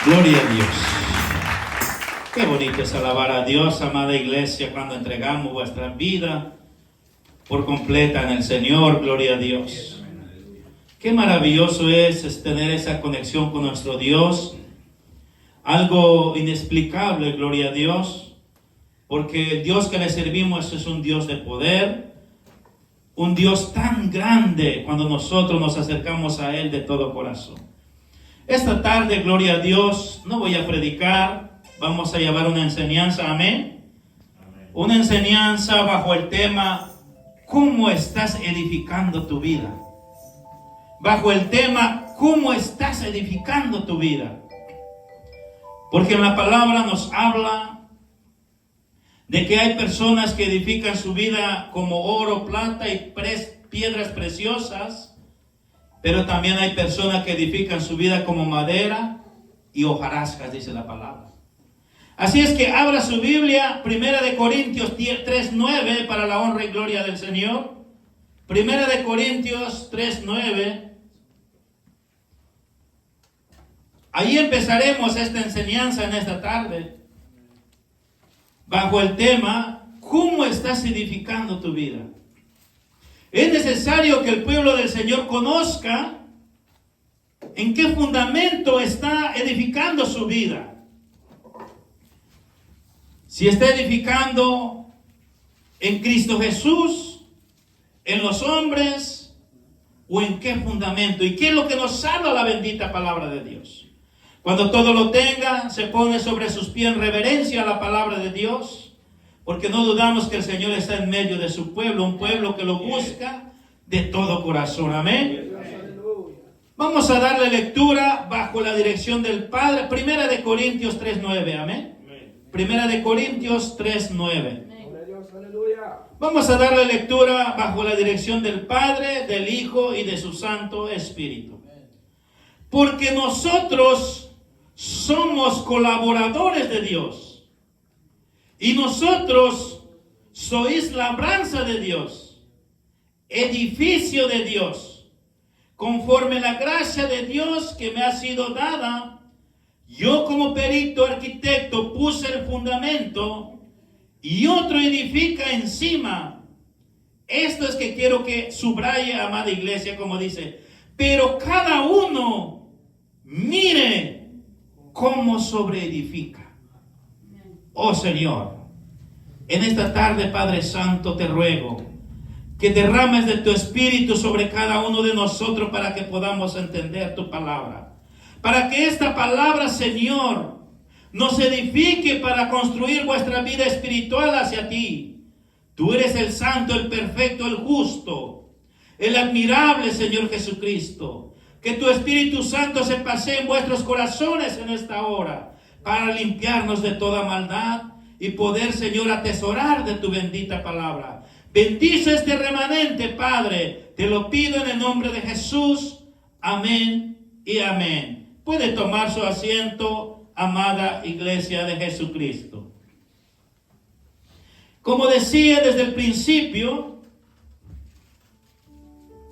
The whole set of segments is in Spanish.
Gloria a Dios. Qué bonito es alabar a Dios, amada iglesia, cuando entregamos vuestra vida por completa en el Señor. Gloria a Dios. Qué maravilloso es tener esa conexión con nuestro Dios. Algo inexplicable, gloria a Dios, porque el Dios que le servimos es un Dios de poder, un Dios tan grande cuando nosotros nos acercamos a Él de todo corazón. Esta tarde, gloria a Dios, no voy a predicar, vamos a llevar una enseñanza, amén. Una enseñanza bajo el tema, ¿cómo estás edificando tu vida? Bajo el tema, ¿cómo estás edificando tu vida? Porque en la palabra nos habla de que hay personas que edifican su vida como oro, plata y piedras preciosas, pero también hay personas que edifican su vida como madera y hojarascas, dice la palabra. Así es que abra su Biblia, 1 Corintios 3:9, para la honra y gloria del Señor. 1 Corintios 3:9. Ahí empezaremos esta enseñanza en esta tarde, bajo el tema, ¿cómo estás edificando tu vida? Es necesario que el pueblo del Señor conozca en qué fundamento está edificando su vida. Si está edificando en Cristo Jesús, en los hombres, o en qué fundamento. ¿Y qué es lo que nos habla la bendita palabra de Dios? Cuando todo lo tenga, se pone sobre sus pies en reverencia a la palabra de Dios, porque no dudamos que el Señor está en medio de su pueblo, un pueblo que lo busca de todo corazón. Amén. Vamos a darle lectura bajo la dirección del Padre. 1 Corintios 3:9. Amén. 1 Corintios 3:9. Vamos a darle lectura bajo la dirección del Padre, del Hijo y de su Santo Espíritu. Porque nosotros somos colaboradores de Dios. Y nosotros sois labranza de Dios, edificio de Dios. Conforme la gracia de Dios que me ha sido dada, yo como perito arquitecto puse el fundamento y otro edifica encima. Esto es que quiero que subraye, amada iglesia, como dice, pero cada uno mire cómo sobreedifica. Oh Señor, en esta tarde, Padre Santo, te ruego que derrames de tu Espíritu sobre cada uno de nosotros para que podamos entender tu palabra. Para que esta palabra, Señor, nos edifique para construir vuestra vida espiritual hacia ti. Tú eres el santo, el perfecto, el justo, el admirable, Señor Jesucristo. Que tu Espíritu Santo se pasee en vuestros corazones en esta hora, para limpiarnos de toda maldad y poder, Señor, atesorar de tu bendita palabra. Bendice este remanente, Padre. Te lo pido en el nombre de Jesús. Amén y amén. Puede tomar su asiento, amada iglesia de Jesucristo. Como decía desde el principio,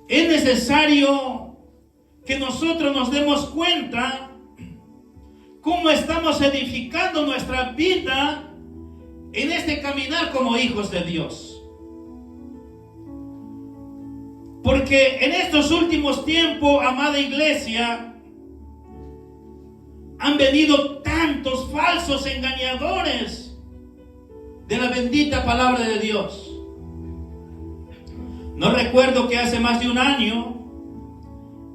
es necesario que nosotros nos demos cuenta cómo estamos edificando nuestra vida en este caminar como hijos de Dios. Porque en estos últimos tiempos, amada iglesia, han venido tantos falsos engañadores de la bendita palabra de Dios. No recuerdo que hace más de un año,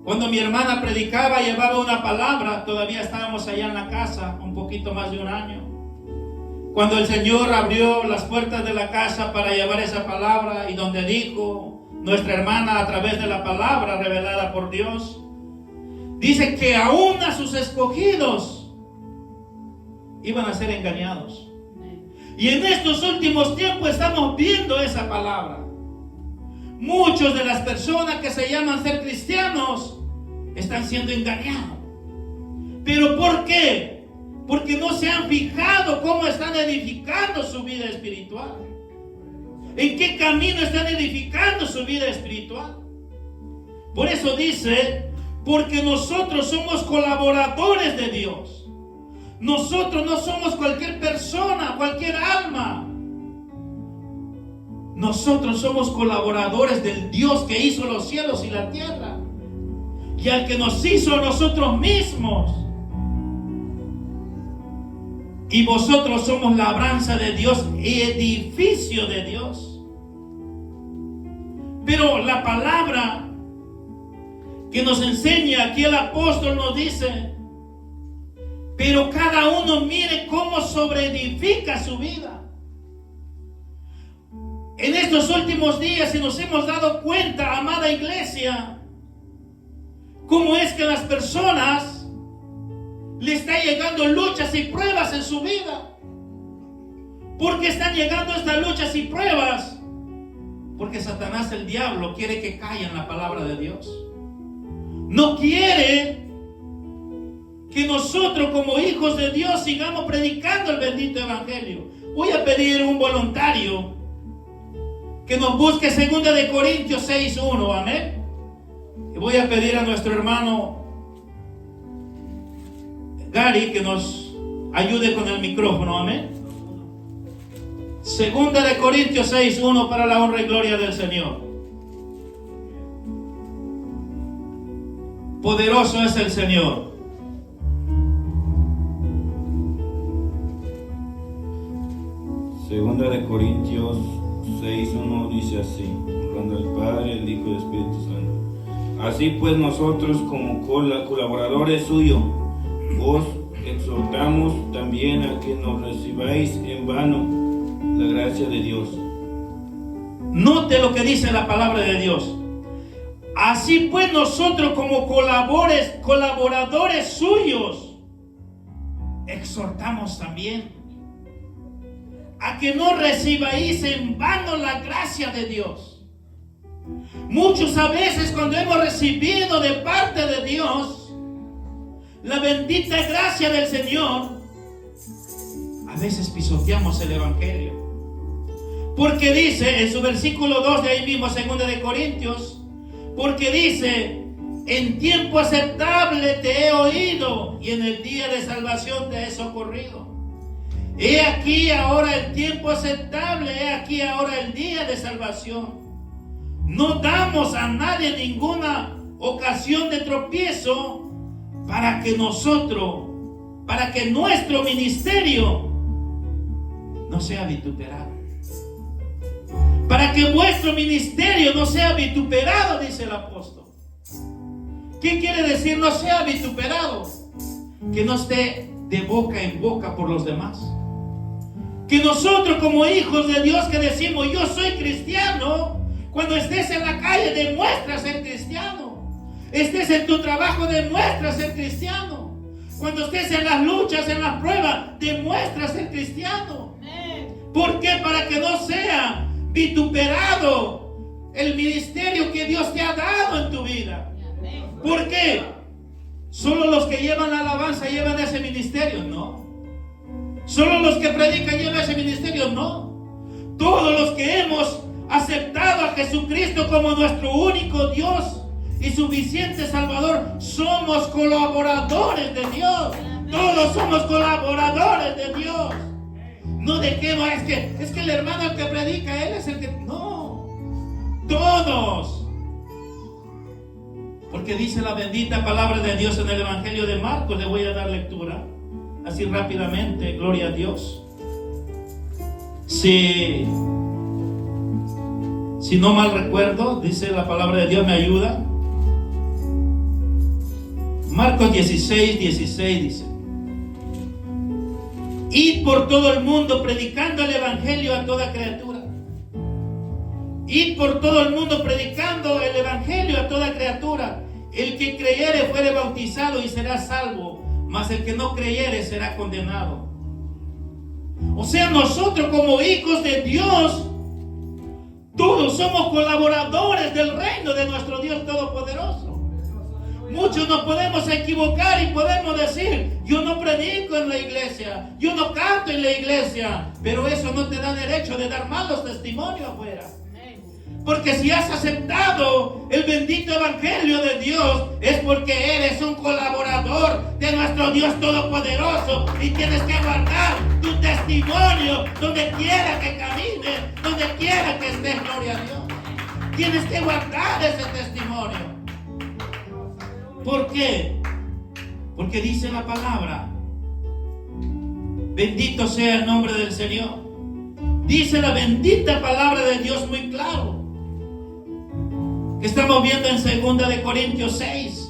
cuando mi hermana predicaba, llevaba una palabra, todavía estábamos allá en la casa, un poquito más de un año. Cuando el Señor abrió las puertas de la casa para llevar esa palabra, y donde dijo nuestra hermana a través de la palabra revelada por Dios, dice que aún a sus escogidos iban a ser engañados. Y en estos últimos tiempos estamos viendo esa palabra. Muchos de las personas que se llaman ser cristianos están siendo engañados. ¿Pero por qué? Porque no se han fijado cómo están edificando su vida espiritual. ¿En qué camino están edificando su vida espiritual? Por eso dice, porque nosotros somos colaboradores de Dios. nosotros no somos cualquier persona, cualquier alma. Nosotros somos colaboradores del Dios que hizo los cielos y la tierra, y al que nos hizo a nosotros mismos. Y vosotros somos labranza de Dios y edificio de Dios. Pero la palabra que nos enseña aquí el apóstol nos dice: pero cada uno mire cómo sobreedifica su vida. En estos últimos días, si nos hemos dado cuenta, amada iglesia, cómo es que a las personas le están llegando luchas y pruebas en su vida. ¿Por qué están llegando estas luchas y pruebas? Porque Satanás, el diablo, quiere que callen la palabra de Dios. No quiere que nosotros como hijos de Dios sigamos predicando el bendito evangelio. Voy a pedir un voluntario que nos busque 2 Corintios 6:1, amén. Y voy a pedir a nuestro hermano Gary que nos ayude con el micrófono, amén. 2 Corintios 6:1, para la honra y gloria del Señor. Poderoso es el Señor. Segunda de Corintios 6:1 dice así, honrando al Padre, el Hijo y el Espíritu Santo. Así pues nosotros como colaboradores suyos os exhortamos también a que no recibáis en vano la gracia de Dios. Note lo que dice la palabra de Dios. Así pues nosotros como colaboradores suyos exhortamos también a que no recibáis en vano la gracia de Dios. Muchos a veces cuando hemos recibido de parte de Dios la bendita gracia del Señor, a veces pisoteamos el evangelio. Porque dice en su versículo 2 de ahí mismo, 2 de Corintios, porque dice: en tiempo aceptable te he oído y en el día de salvación te he socorrido. He aquí ahora el tiempo aceptable, he aquí ahora el día de salvación. No damos a nadie ninguna ocasión de tropiezo para que nuestro ministerio no sea vituperado. Para que vuestro ministerio no sea vituperado, dice el apóstol. ¿Qué quiere decir no sea vituperado? Que no esté de boca en boca por los demás. Que nosotros como hijos de Dios que decimos yo soy cristiano, cuando estés en la calle demuestra ser cristiano. Estés en tu trabajo demuestra ser cristiano. Cuando estés en las luchas, en las pruebas, demuestra ser cristiano. ¿Por qué? Para que no sea vituperado el ministerio que Dios te ha dado en tu vida. ¿Por qué? ¿Solo los que llevan la alabanza llevan ese ministerio? No. ¿Solo los que predican llevan ese ministerio? No. Todos los que hemos aceptado a Jesucristo como nuestro único Dios y suficiente Salvador, somos colaboradores de Dios. Todos somos colaboradores de Dios. No dejemos, es que el hermano el que predica, él es el que... No, todos. Porque dice la bendita palabra de Dios en el Evangelio de Marcos. Le voy a dar lectura así rápidamente, gloria a Dios. Si no mal recuerdo, dice la palabra de Dios, me ayuda. Marcos 16 dice: id por todo el mundo predicando el evangelio a toda criatura. Id por todo el mundo predicando el evangelio a toda criatura. El que creyere fuere bautizado y será salvo, mas el que no creyere será condenado. O sea, nosotros como hijos de Dios, todos somos colaboradores del reino de nuestro Dios Todopoderoso. Muchos nos podemos equivocar y podemos decir: yo no predico en la iglesia, yo no canto en la iglesia, pero eso no te da derecho de dar malos testimonios afuera. Porque si has aceptado el bendito evangelio de Dios, es porque eres un colaborador de nuestro nuestro Dios todopoderoso y tienes que guardar tu testimonio donde quiera que camines, donde quiera que estés, gloria a Dios. Tienes que guardar ese testimonio. ¿Por qué? Porque dice la palabra, bendito sea el nombre del Señor. Dice la bendita palabra de Dios muy claro, que estamos viendo en 2 de Corintios 6.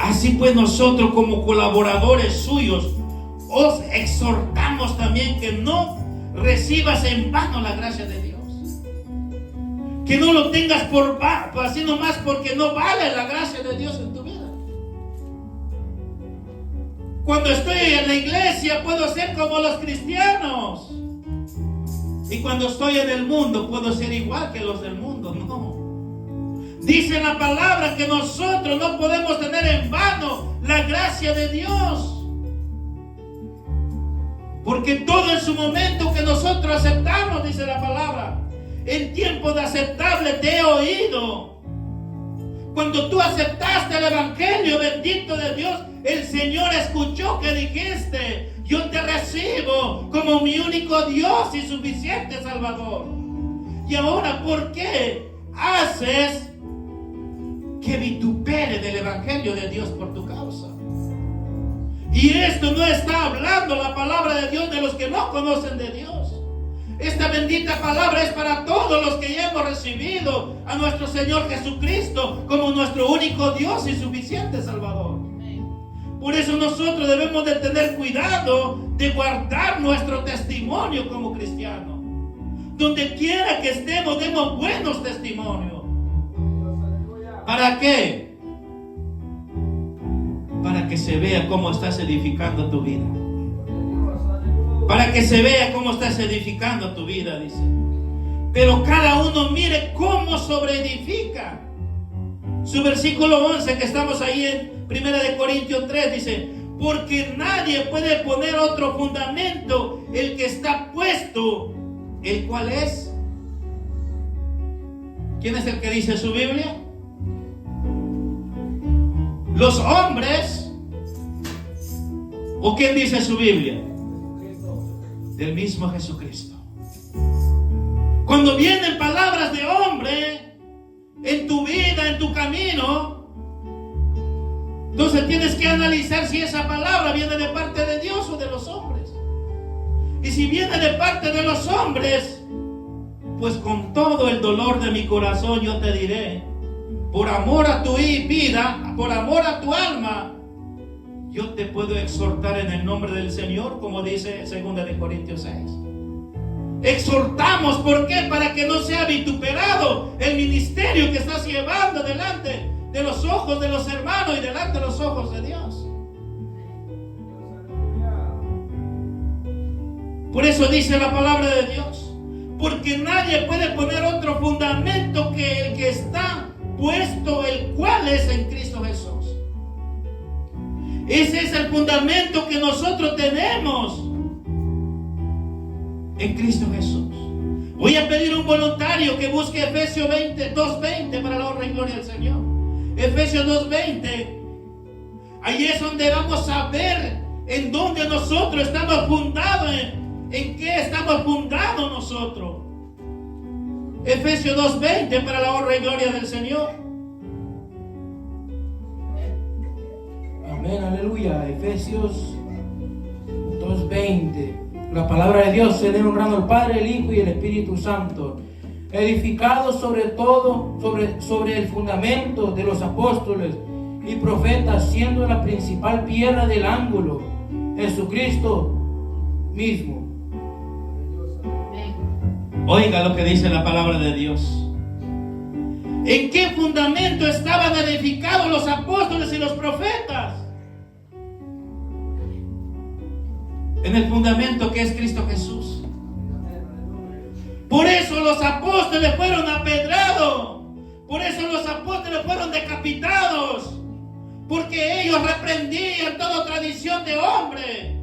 Así pues nosotros como colaboradores suyos os exhortamos también que no recibas en vano la gracia de Dios. Que no lo tengas por así nomás porque no vale la gracia de Dios en tu vida. Cuando estoy en la iglesia puedo ser como los cristianos. Y cuando estoy en el mundo puedo ser igual que los del mundo. No. Dice la palabra que nosotros no podemos tener en vano la gracia de Dios. Porque todo en su momento que nosotros aceptamos, dice la palabra, en tiempo de aceptable te he oído. Cuando tú aceptaste el evangelio bendito de Dios, el Señor escuchó que dijiste: yo te recibo como mi único Dios y suficiente Salvador. Y ahora, ¿por qué haces que vitupere del evangelio de Dios por tu causa? Y esto no está hablando la palabra de Dios de los que no conocen de Dios. Esta bendita palabra es para todos los que ya hemos recibido a nuestro Señor Jesucristo como nuestro único Dios y suficiente Salvador. Por eso nosotros debemos de tener cuidado de guardar nuestro testimonio como cristianos. Donde quiera que estemos, demos buenos testimonios. ¿Para qué? Para que se vea cómo estás edificando tu vida. Para que se vea cómo estás edificando tu vida, dice. Pero cada uno mire cómo sobreedifica. Su versículo 11, que estamos ahí en 1 de Corintios 3, dice: porque nadie puede poner otro fundamento el que está puesto, el cual es. ¿Quién es el que dice su Biblia? ¿Los hombres? ¿O quién dice su Biblia? Del mismo Jesucristo. Cuando vienen palabras de hombre en tu vida, en tu camino, entonces tienes que analizar si esa palabra viene de parte de Dios o de los hombres. Y si viene de parte de los hombres, pues con todo el dolor de mi corazón yo te diré, por amor a tu vida, por amor a tu alma, yo te puedo exhortar en el nombre del Señor, como dice 2 de Corintios 6. Exhortamos, ¿por qué? Para que no sea vituperado el ministerio que estás llevando delante de los ojos de los hermanos y delante de los ojos de Dios. Por eso dice la palabra de Dios: porque nadie puede poner otro fundamento que el que está puesto, el cual es en Cristo Jesús. Ese es el fundamento que nosotros tenemos en Cristo Jesús. Voy a pedir a un voluntario que busque Efesios 2:20 para la honra y gloria del Señor. Efesios 2:20. Ahí es donde vamos a ver en dónde nosotros estamos fundados, en qué estamos fundados nosotros. Efesios 2:20 para la honra y gloria del Señor. Amén, aleluya. Efesios 2:20. La palabra de Dios se debe honrando al Padre, el Hijo y el Espíritu Santo, edificados sobre todo, sobre el fundamento de los apóstoles y profetas, siendo la principal piedra del ángulo, Jesucristo mismo. Oiga lo que dice la palabra de Dios. ¿En qué fundamento estaban edificados los apóstoles y los profetas? En el fundamento que es Cristo Jesús. Por eso los apóstoles fueron apedrados. Por eso los apóstoles fueron decapitados. Porque ellos reprendían toda tradición de hombre.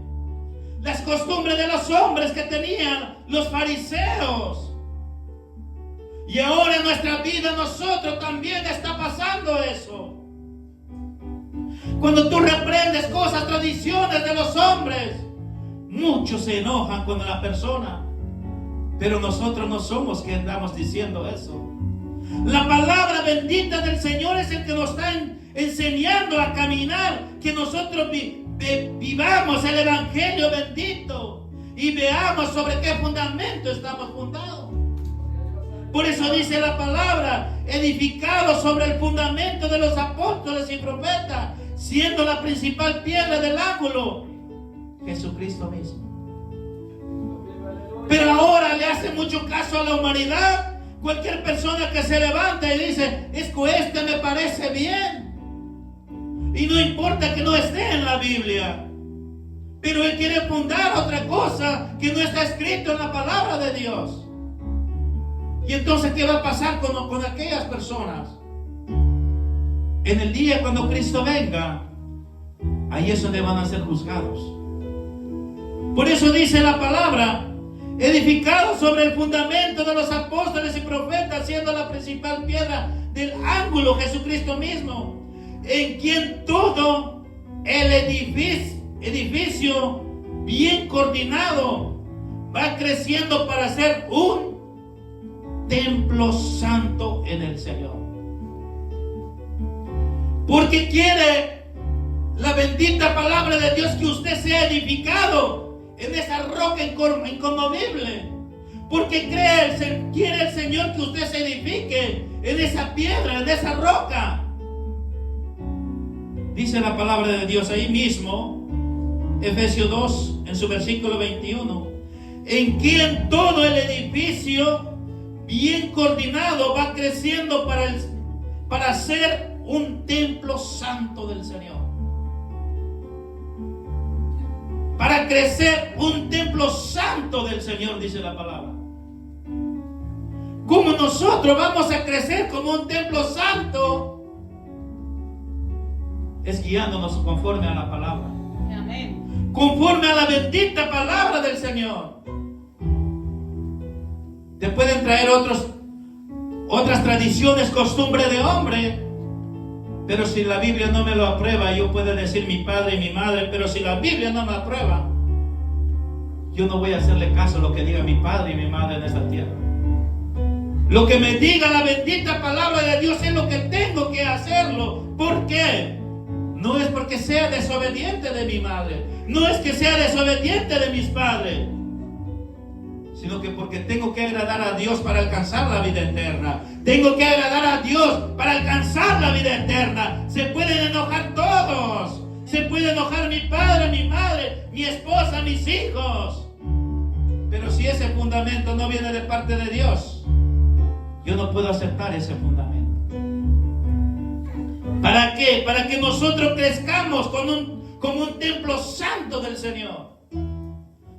Las costumbres de los hombres que tenían los fariseos. Y ahora en nuestra vida nosotros también está pasando eso. Cuando tú reprendes cosas, tradiciones de los hombres, muchos se enojan con la persona. Pero nosotros no somos que andamos diciendo eso. La palabra bendita del Señor es el que nos está enseñando a caminar, que nosotros vivamos el Evangelio bendito y veamos sobre qué fundamento estamos fundados. Por eso dice la palabra, edificado sobre el fundamento de los apóstoles y profetas, siendo la principal piedra del ángulo Jesucristo mismo. Pero ahora le hace mucho caso a la humanidad. Cualquier persona que se levanta y dice, es que este me parece bien, y no importa que no esté en la Biblia, pero él quiere fundar otra cosa que no está escrito en la palabra de Dios. Y entonces, ¿qué va a pasar con aquellas personas? En el día cuando Cristo venga, ahí es donde van a ser juzgados. Por eso dice la palabra, edificado sobre el fundamento de los apóstoles y profetas, siendo la principal piedra del ángulo Jesucristo mismo, en quien todo el edificio bien coordinado va creciendo para ser un templo santo en el Señor. Porque quiere la bendita palabra de Dios que usted sea edificado en esa roca inconmovible. Porque quiere el Señor que usted se edifique en esa piedra, en esa roca. Dice la palabra de Dios ahí mismo, Efesios 2, en su versículo 21, en quien todo el edificio bien coordinado va creciendo para ser un templo santo del Señor. Para crecer un templo santo del Señor, dice la palabra. ¿Cómo nosotros vamos a crecer como un templo santo? Es guiándonos conforme a la palabra. Amén. Conforme a la bendita palabra del Señor. Te pueden traer otras tradiciones, costumbres de hombre. Pero si la Biblia no me lo aprueba, yo puedo decir mi padre y mi madre, pero si la Biblia no me aprueba, yo no voy a hacerle caso a lo que diga mi padre y mi madre en esta tierra. Lo que me diga la bendita palabra de Dios es lo que tengo que hacerlo. ¿Por qué? No es porque sea desobediente de mi madre, no es que sea desobediente de mis padres, sino que porque tengo que agradar a Dios para alcanzar la vida eterna. Tengo que agradar a Dios para alcanzar la vida eterna. Se pueden enojar todos. Se puede enojar mi padre, mi madre, mi esposa, mis hijos. Pero si ese fundamento no viene de parte de Dios, yo no puedo aceptar ese fundamento. ¿Para qué? Para que nosotros crezcamos como un templo santo del Señor.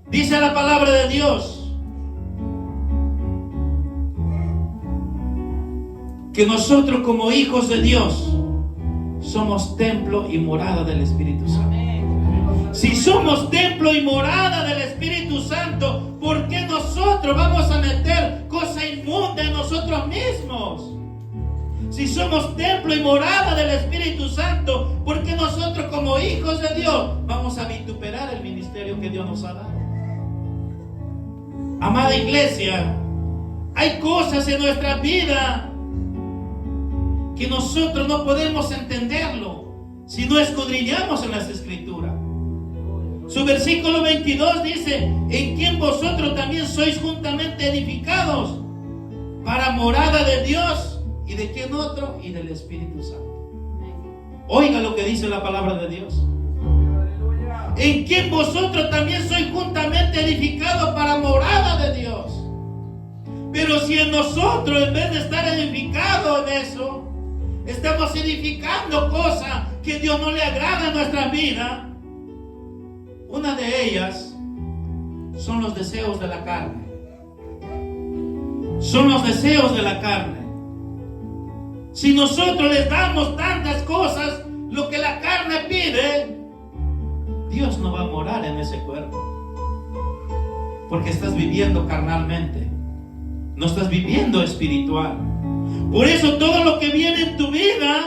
Dice la palabra de Dios que nosotros como hijos de Dios somos templo y morada del Espíritu Santo. Si somos templo y morada del Espíritu Santo, ¿por qué nosotros vamos a meter cosa inmunda en nosotros mismos? Si somos templo y morada del Espíritu Santo, ¿por qué nosotros como hijos de Dios vamos a vituperar el ministerio que Dios nos ha dado? Amada iglesia, hay cosas en nuestra vida que nosotros no podemos entenderlo si no escudriñamos en las Escrituras. Su versículo 22 dice, en quien vosotros también sois juntamente edificados para morada de Dios. ¿Y de quién otro? Y del Espíritu Santo. Oiga lo que dice la palabra de Dios. En quien vosotros también sois juntamente edificados para morada de Dios. Pero si en nosotros, en vez de estar edificados en eso, estamos edificando cosas que Dios no le agrada en nuestra vida, una de ellas son los deseos de la carne. Son los deseos de la carne. Si nosotros les damos tantas cosas, lo que la carne pide, Dios no va a morar en ese cuerpo. Porque estás viviendo carnalmente. No estás viviendo espiritual. Por eso todo lo que viene en tu vida,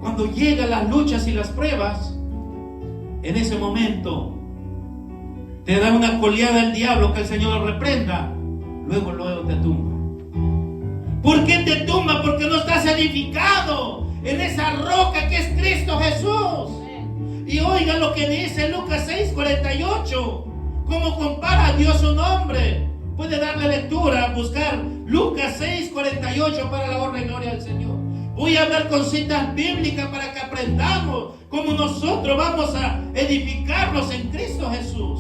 cuando cuando llegan las luchas y las pruebas, en ese momento te da una coleada el diablo, que el Señor lo reprenda. Luego te tumba. ¿Por qué te tumba? Porque no estás edificado en esa roca que es Cristo Jesús. Y oiga lo que dice Lucas 6:48. ¿Cómo compara a Dios un hombre? Puede darle lectura, buscar Lucas 6:48 para la honra y gloria del Señor. Voy a hablar con citas bíblicas para que aprendamos cómo nosotros vamos a edificarnos en Cristo Jesús.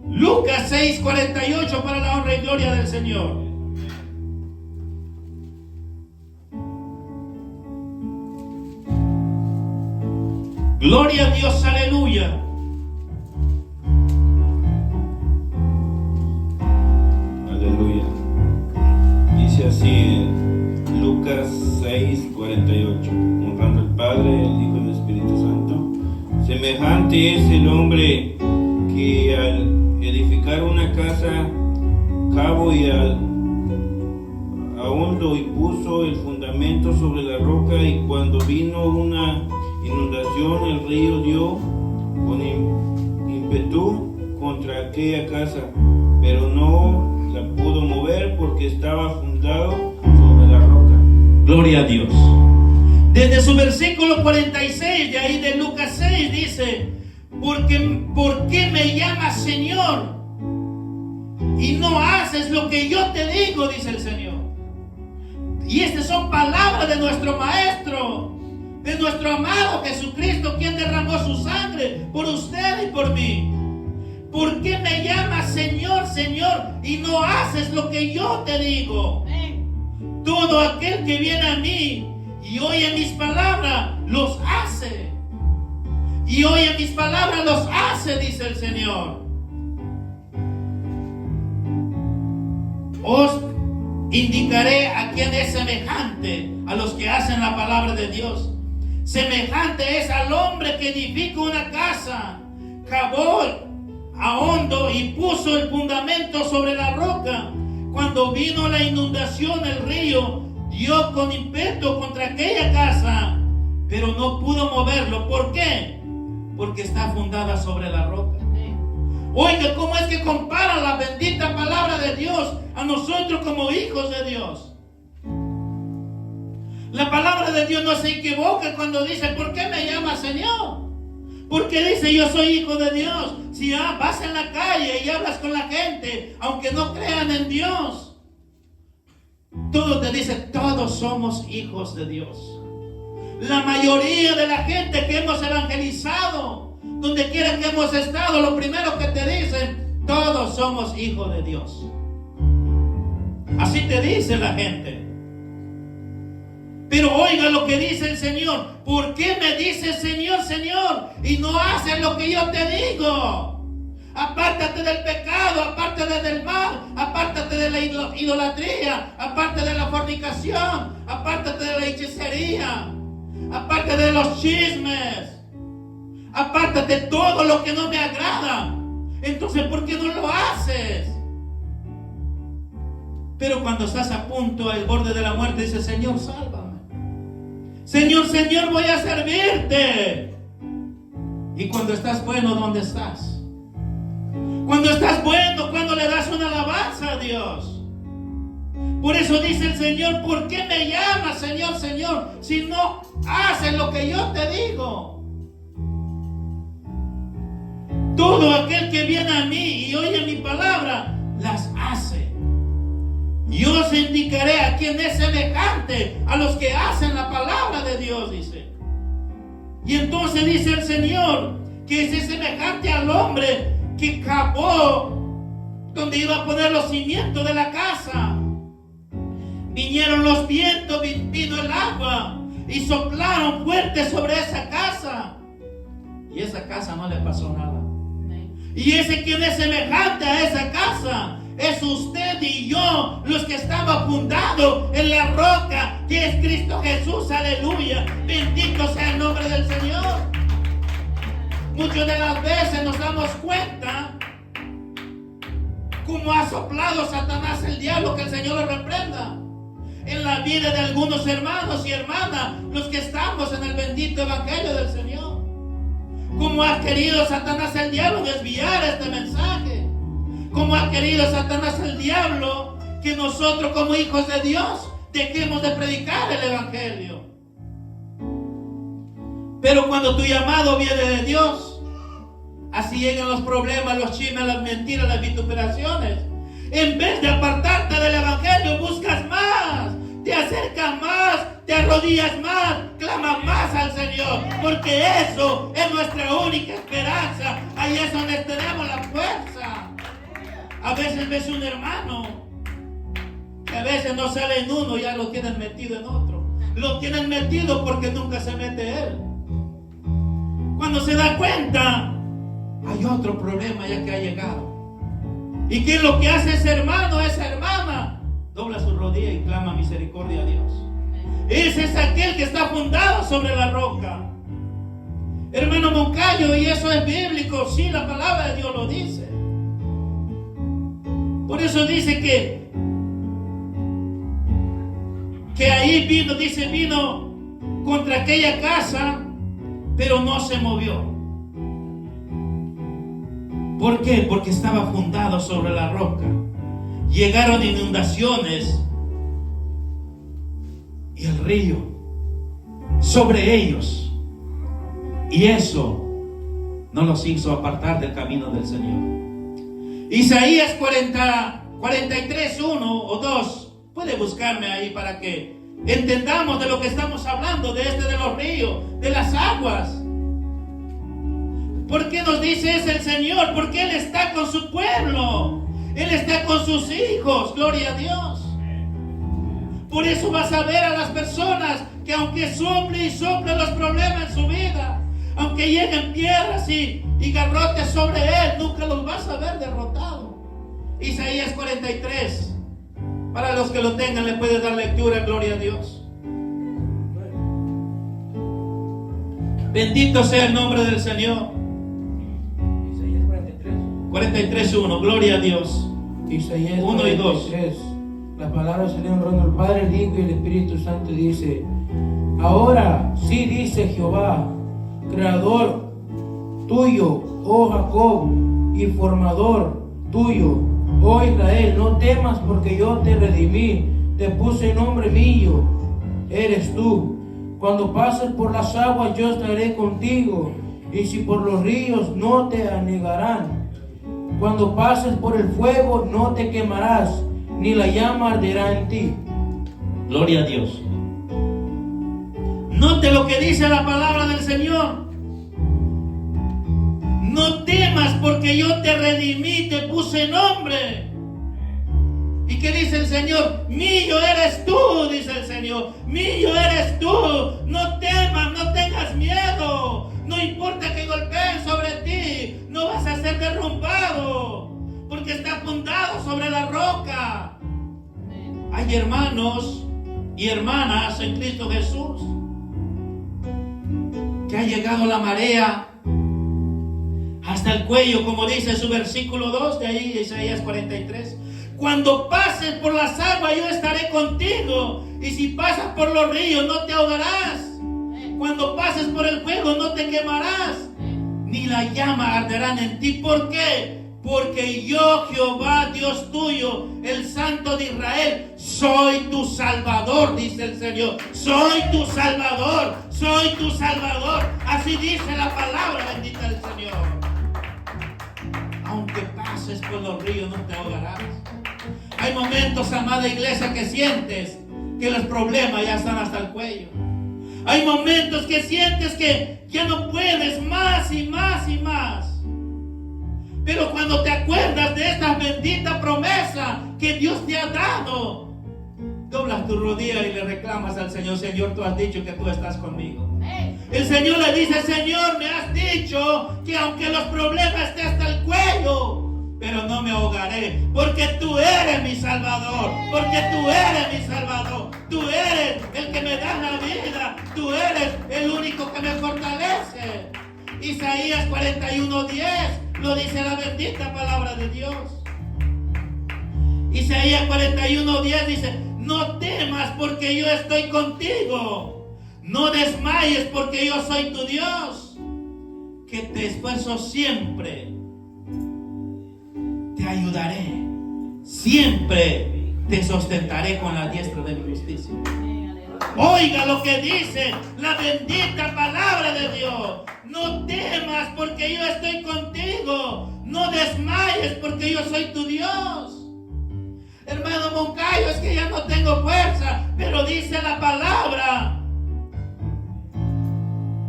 Lucas 6:48 para la honra y gloria del Señor. Gloria a Dios, aleluya. Aleluya. Dice así en Lucas 6:48, honrando al Padre, el Hijo y el Espíritu Santo. Semejante es el hombre que al edificar una casa cavó y ahondó y puso el fundamento sobre la roca, y cuando vino una inundación, el río dio con ímpetu contra aquella casa, pero no la pudo mover porque estaba fundado sobre la roca. Gloria a Dios. Desde su versículo 46 de ahí de Lucas 6 dice: ¿Por qué me llamas Señor y no haces lo que yo te digo? Dice el Señor. Y estas son palabras de nuestro Maestro, de nuestro amado Jesucristo, quien derramó su sangre por usted y por mí. ¿Por qué me llamas Señor, Señor, y no haces lo que yo te digo? Todo aquel que viene a mí y oye mis palabras, los hace. Y oye mis palabras, los hace, dice el Señor. Os indicaré a quien es semejante a los que hacen la palabra de Dios. Semejante es al hombre que edifica una casa, cavó a hondo y puso el fundamento sobre la roca. Cuando vino la inundación, el río dio con ímpetu contra aquella casa, pero no pudo moverlo. ¿Por qué? Porque está fundada sobre la roca. Oiga, ¿cómo es que compara la bendita palabra de Dios a nosotros como hijos de Dios? La palabra de Dios no se equivoca cuando dice: ¿por qué me llamas Señor? Porque dice: yo soy hijo de Dios. Si vas en la calle y hablas con la gente, aunque no crean en Dios, todo te dice: todos somos hijos de Dios. La mayoría de la gente que hemos evangelizado, donde quiera que hemos estado, lo primero que te dicen: todos somos hijos de Dios. Así te dice la gente. Pero oiga lo que dice el Señor: ¿por qué me dices Señor, Señor, y no haces lo que yo te digo? Apártate del pecado, apártate del mal, apártate de la idolatría, apártate de la fornicación, apártate de la hechicería, apártate de los chismes, apártate de todo lo que no me agrada. Entonces, ¿por qué no lo haces? Pero cuando estás a punto, al borde de la muerte, dices: Señor, sálvame. Señor, Señor, voy a servirte. Y cuando estás bueno, ¿dónde estás? Cuando estás bueno, cuando le das una alabanza a Dios. Por eso dice el Señor: ¿por qué me llamas Señor, Señor, si no haces lo que yo te digo? Todo aquel que viene a mí y oye mi palabra, las hace. Yo os indicaré a quien es semejante a los que hacen la palabra de Dios, dice. Y entonces dice el Señor que es semejante al hombre que cavó donde iba a poner los cimientos de la casa. Vinieron los vientos, vino el agua y soplaron fuerte sobre esa casa. Y esa casa no le pasó nada. Y ese quien es semejante a esa casa es usted y yo, los que estamos fundados en la roca que es Cristo Jesús. Aleluya, bendito sea el nombre del Señor. Muchas de las veces nos damos cuenta cómo ha soplado Satanás, el diablo, que el Señor lo reprenda. en la vida de algunos hermanos y hermanas, los que estamos en el bendito evangelio del Señor. Como ha querido Satanás el diablo desviar este mensaje. Como ha querido Satanás el diablo que nosotros como hijos de Dios dejemos de predicar el evangelio. Pero cuando tu llamado viene de Dios, así llegan los problemas, los chismes, las mentiras, las vituperaciones. En vez de apartarte del evangelio, buscas más, te acercas más, te arrodillas más, clamas más al Señor, porque eso es nuestra única esperanza. Ahí es donde tenemos la fuerza. A veces ves un hermano que a veces no sale en uno, ya lo tienen metido en otro. Lo tienen metido porque nunca se mete él. Cuando se da cuenta, hay otro problema ya que ha llegado. ¿Y qué es lo que hace ese hermano, esa hermana? Dobla su rodilla y clama misericordia a Dios. Ese es aquel que está fundado sobre la roca. Hermano Moncayo, y eso es bíblico, sí, la palabra de Dios lo dice. Por eso dice que ahí vino, dice, vino contra aquella casa, pero no se movió. ¿Por qué? Porque estaba fundado sobre la roca. Llegaron inundaciones y el río sobre ellos, y eso no los hizo apartar del camino del Señor. Isaías 43, 1 o 2, puede buscarme ahí para que entendamos de lo que estamos hablando, de los ríos, de las aguas. ¿Por qué nos dice eso el Señor? Porque Él está con su pueblo, Él está con sus hijos, gloria a Dios. Por eso vas a ver a las personas que aunque sople y sople los problemas en su vida, aunque lleguen piedras y garrotes sobre Él, nunca los vas a ver derrotado. Isaías 43, para los que lo tengan le puede dar lectura, gloria a Dios. Bendito sea el nombre del Señor. 43:1, gloria a Dios. Isaías 1 y 2. Las palabras del honrando al Padre, el Hijo y el Espíritu Santo dice: ahora sí dice Jehová, creador tuyo, oh Jacob, y formador tuyo, oh Israel, no temas porque yo te redimí, te puse nombre mío, eres tú. Cuando pases por las aguas yo estaré contigo, y si por los ríos no te anegarán. Cuando pases por el fuego no te quemarás, ni la llama arderá en ti. Gloria a Dios. Note lo que dice la palabra del Señor. No temas porque yo te redimí, te puse nombre. ¿Y qué dice el Señor? Mío eres tú, dice el Señor. Mío eres tú. No temas, no tengas miedo. No importa que golpeen sobre ti, no vas a ser derrumbado, porque está fundado sobre la roca. Hay hermanos y hermanas en Cristo Jesús que ha llegado la marea hasta el cuello, como dice su versículo 2 de ahí, Isaías 43. Cuando pases por las aguas yo estaré contigo, y si pasas por los ríos no te ahogarás. Cuando pases por el fuego no te quemarás, ni la llama arderán en ti. ¿Por qué? Porque yo, Jehová, Dios tuyo, el Santo de Israel, soy tu Salvador, dice el Señor. Soy tu Salvador, soy tu Salvador. Así dice la palabra bendita del Señor. Aunque pases por los ríos no te ahogarás. Hay momentos, amada iglesia, que sientes que los problemas ya están hasta el cuello. Hay momentos que sientes que ya no puedes más y más y más. Pero cuando te acuerdas de esta bendita promesa que Dios te ha dado, doblas tu rodilla y le reclamas al Señor: Señor, tú has dicho que tú estás conmigo. El Señor le dice: Señor, me has dicho que aunque los problemas estén hasta el cuello, pero no me ahogaré, porque tú eres mi Salvador, porque tú eres mi Salvador, tú eres el que me da la vida, tú eres el único que me fortalece. Isaías 41:10 lo dice la bendita palabra de Dios. Isaías 41:10 dice: no temas porque yo estoy contigo. No desmayes porque yo soy tu Dios, que te esfuerzo siempre. Te ayudaré, siempre te sustentaré con la diestra de mi justicia. Oiga lo que dice la bendita palabra de Dios. No temas porque yo estoy contigo. No desmayes porque yo soy tu Dios. Hermano Moncayo, es que ya no tengo fuerza, pero dice la palabra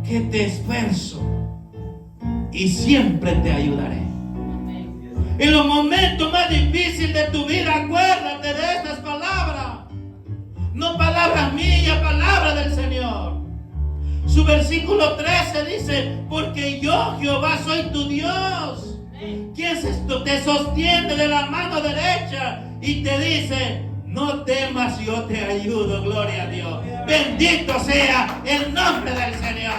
que te esfuerzo y siempre te ayudaré. En los momentos más difíciles de tu vida, acuérdate de estas palabras. No palabras mías, palabra del Señor. Su versículo 13 dice: porque yo, Jehová, soy tu Dios, quien te sostiene de la mano derecha y te dice: no temas, yo te ayudo. Gloria a Dios. Bendito sea el nombre del Señor.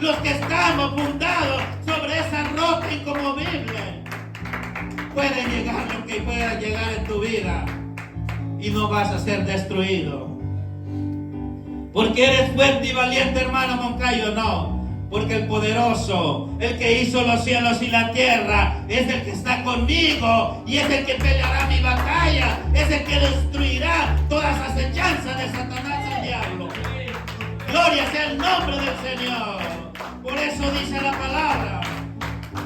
Los que estamos fundados sobre esa roca inconmovible, puede llegar lo que pueda llegar en tu vida y no vas a ser destruido. Porque eres fuerte y valiente, hermano Moncayo, no. Porque el poderoso, el que hizo los cielos y la tierra, es el que está conmigo y es el que peleará mi batalla, es el que destruirá todas las acechanzas de Satanás, el diablo. Gloria sea el nombre del Señor. Por eso dice la palabra: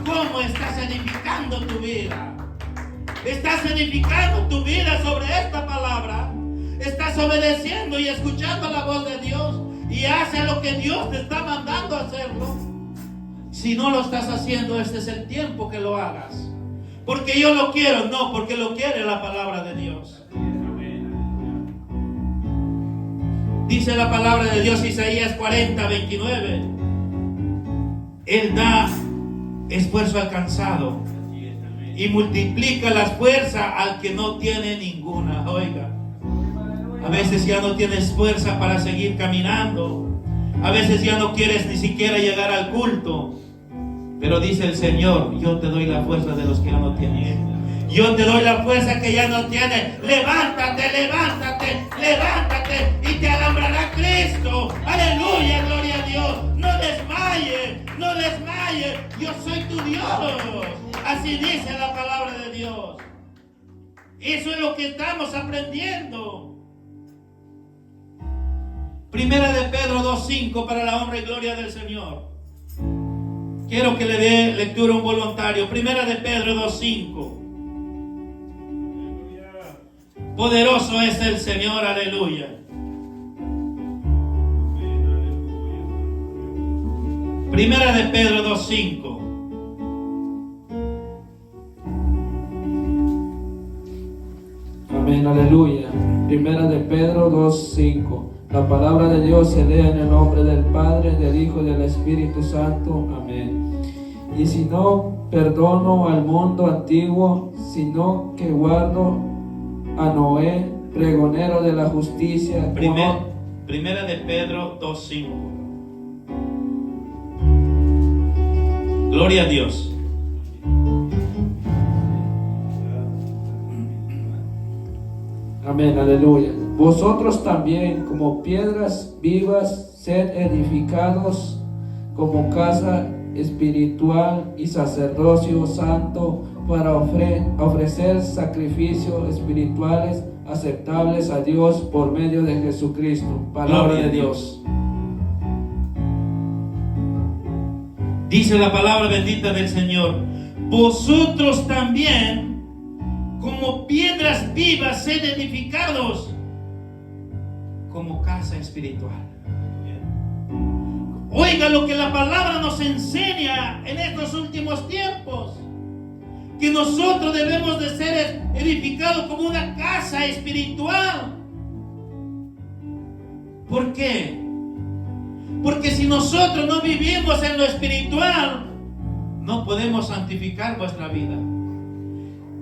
¿cómo estás edificando tu vida? ¿Estás edificando tu vida sobre esta palabra? ¿Estás obedeciendo y escuchando la voz de Dios y haces lo que Dios te está mandando a hacerlo? Si no lo estás haciendo, este es el tiempo que lo hagas. Porque yo lo quiero, no, porque lo quiere la palabra de Dios. Dice la palabra de Dios, Isaías 40, 29. Él da esfuerzo al cansado y multiplica las fuerzas al que no tiene ninguna. Oiga, a veces ya no tienes fuerza para seguir caminando. A veces ya no quieres ni siquiera llegar al culto. Pero dice el Señor: yo te doy la fuerza de los que ya no tienen. Yo te doy la fuerza que ya no tienes. Levántate, levántate, levántate y te alumbrará Cristo. Aleluya, gloria a Dios. No desmayes, no desmayes. Yo soy tu Dios. Así dice la palabra de Dios. Eso es lo que estamos aprendiendo. Primera de Pedro 2:5, para la honra y gloria del Señor. Quiero que le dé lectura a un voluntario. Primera de Pedro 2:5. Poderoso es el Señor, aleluya. Primera de Pedro 2:5. Amén, aleluya. Primera de Pedro 2:5. La palabra de Dios se lee en el nombre del Padre, del Hijo y del Espíritu Santo. Amén. Y si no perdono al mundo antiguo, sino que guardo a Noé, pregonero de la justicia. Primera de Pedro 2:5. Gloria a Dios. Amén, aleluya. Vosotros también, como piedras vivas, sed edificados como casa espiritual y sacerdocio santo para ofrecer sacrificios espirituales aceptables a Dios por medio de Jesucristo. Palabra Gloria de a Dios. Dice la palabra bendita del Señor: vosotros también, como piedras vivas, sed edificados como casa espiritual. Oiga lo que la palabra nos enseña en estos últimos tiempos: que nosotros debemos de ser edificados como una casa espiritual. ¿Por qué? Porque si nosotros no vivimos en lo espiritual, no podemos santificar nuestra vida.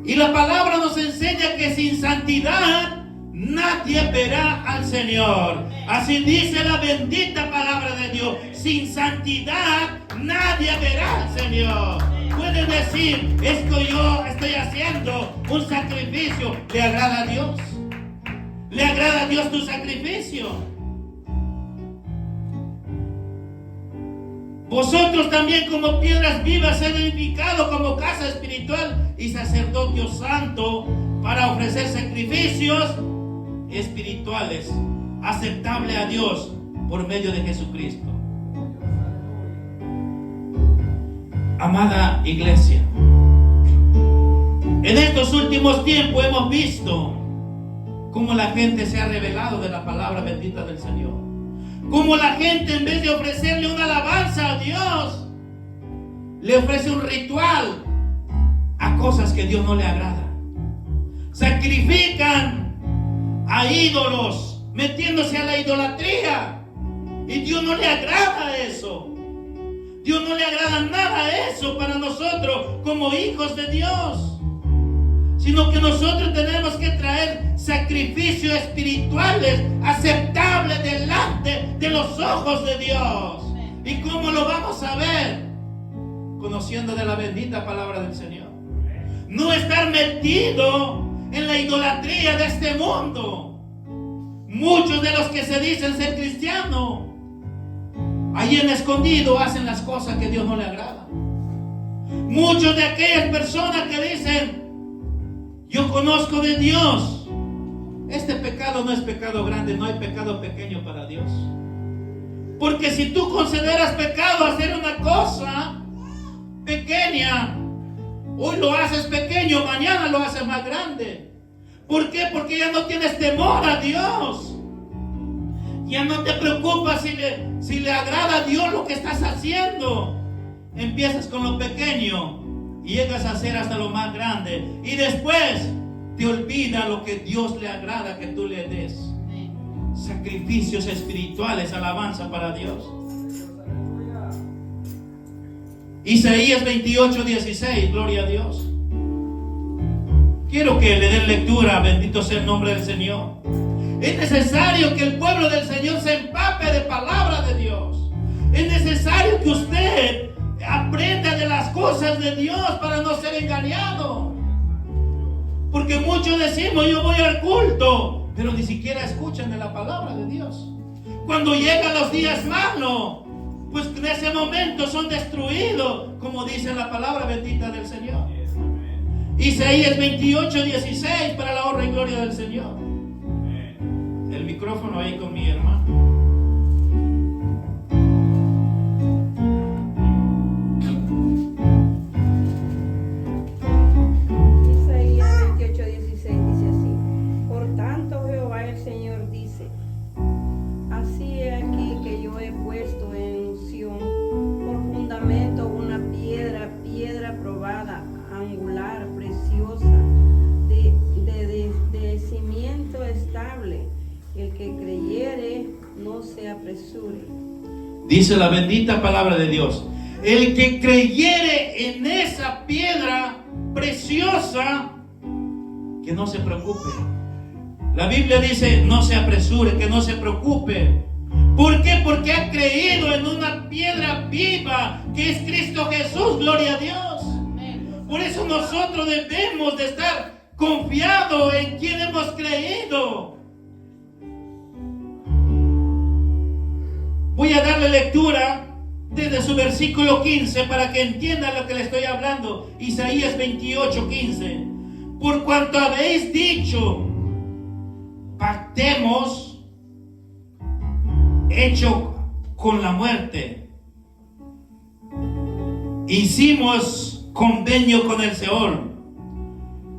Y la palabra nos enseña que sin santidad nadie verá al Señor. Así dice la bendita palabra de Dios: sin santidad nadie verá al Señor. Pueden decir: es que yo estoy haciendo un sacrificio. ¿Le agrada a Dios? ¿Le agrada a Dios tu sacrificio? Vosotros también como piedras vivas sed edificados como casa espiritual y sacerdocio santo para ofrecer sacrificios espirituales aceptables a Dios por medio de Jesucristo. Amada iglesia, en estos últimos tiempos hemos visto cómo la gente se ha revelado de la palabra bendita del Señor. Cómo la gente, en vez de ofrecerle una alabanza a Dios, le ofrece un ritual a cosas que Dios no le agrada. Sacrifican a ídolos, metiéndose a la idolatría. Y Dios no le agrada eso. Dios no le agrada nada eso para nosotros como hijos de Dios. Sino que nosotros tenemos que traer sacrificios espirituales aceptables delante de los ojos de Dios. ¿Y cómo lo vamos a ver? Conociendo de la bendita palabra del Señor. No estar metido en la idolatría de este mundo. Muchos de los que se dicen ser cristianos, ahí en escondido hacen las cosas que Dios no le agrada. Muchos de aquellas personas que dicen: yo conozco de Dios. Este pecado no es pecado grande, no hay pecado pequeño para Dios. Porque si tú consideras pecado hacer una cosa pequeña, hoy lo haces pequeño, mañana lo haces más grande. ¿Por qué? Porque ya no tienes temor a Dios. Ya no te preocupas si le agrada a Dios lo que estás haciendo. Empiezas con lo pequeño y llegas a hacer hasta lo más grande. Y después te olvida lo que Dios le agrada que tú le des. Sacrificios espirituales, alabanza para Dios. Isaías 28:16, gloria a Dios. Quiero que le den lectura, bendito sea el nombre del Señor. Es necesario que el pueblo del Señor se empape de palabra de Dios. Es necesario que usted aprenda de las cosas de Dios para no ser engañado. Porque muchos decimos: yo voy al culto, pero ni siquiera escuchan de la palabra de Dios. Cuando llegan los días malos, pues en ese momento son destruidos, como dice la palabra bendita del Señor. Isaías 28:16, para la honra y gloria del Señor. El micrófono ahí con mi hermano. Dice la bendita palabra de Dios: el que creyere en esa piedra preciosa, que no se preocupe. La Biblia dice: no se apresure, que no se preocupe. ¿Por qué? Porque ha creído en una piedra viva que es Cristo Jesús, gloria a Dios. Por eso nosotros debemos de estar confiados en quien hemos creído. Voy a darle lectura desde su versículo 15 para que entienda lo que le estoy hablando. Isaías 28:15. Por cuanto habéis dicho: pactemos, hecho con la muerte, hicimos convenio con el Seol.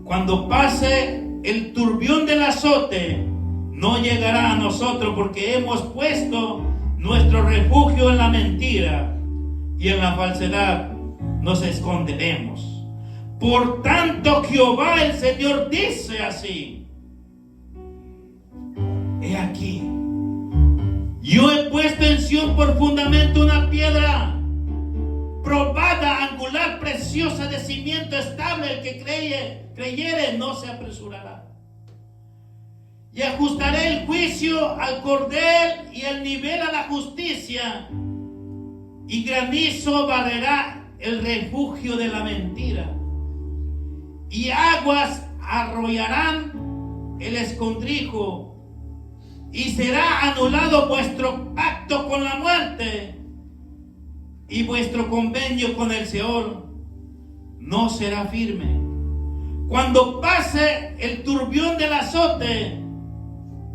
Cuando pase el turbión del azote, no llegará a nosotros, porque hemos puesto nuestro refugio en la mentira, y en la falsedad nos esconderemos. Por tanto, Jehová el Señor dice así: he aquí, yo he puesto en Sión por fundamento una piedra probada, angular, preciosa, de cimiento estable. El que creyere no se apresurará. Y ajustaré el juicio al cordel y el nivel a la justicia, y granizo barrerá el refugio de la mentira, y aguas arrollarán el escondrijo y será anulado vuestro pacto con la muerte, y vuestro convenio con el Seol no será firme. Cuando pase el turbión del azote,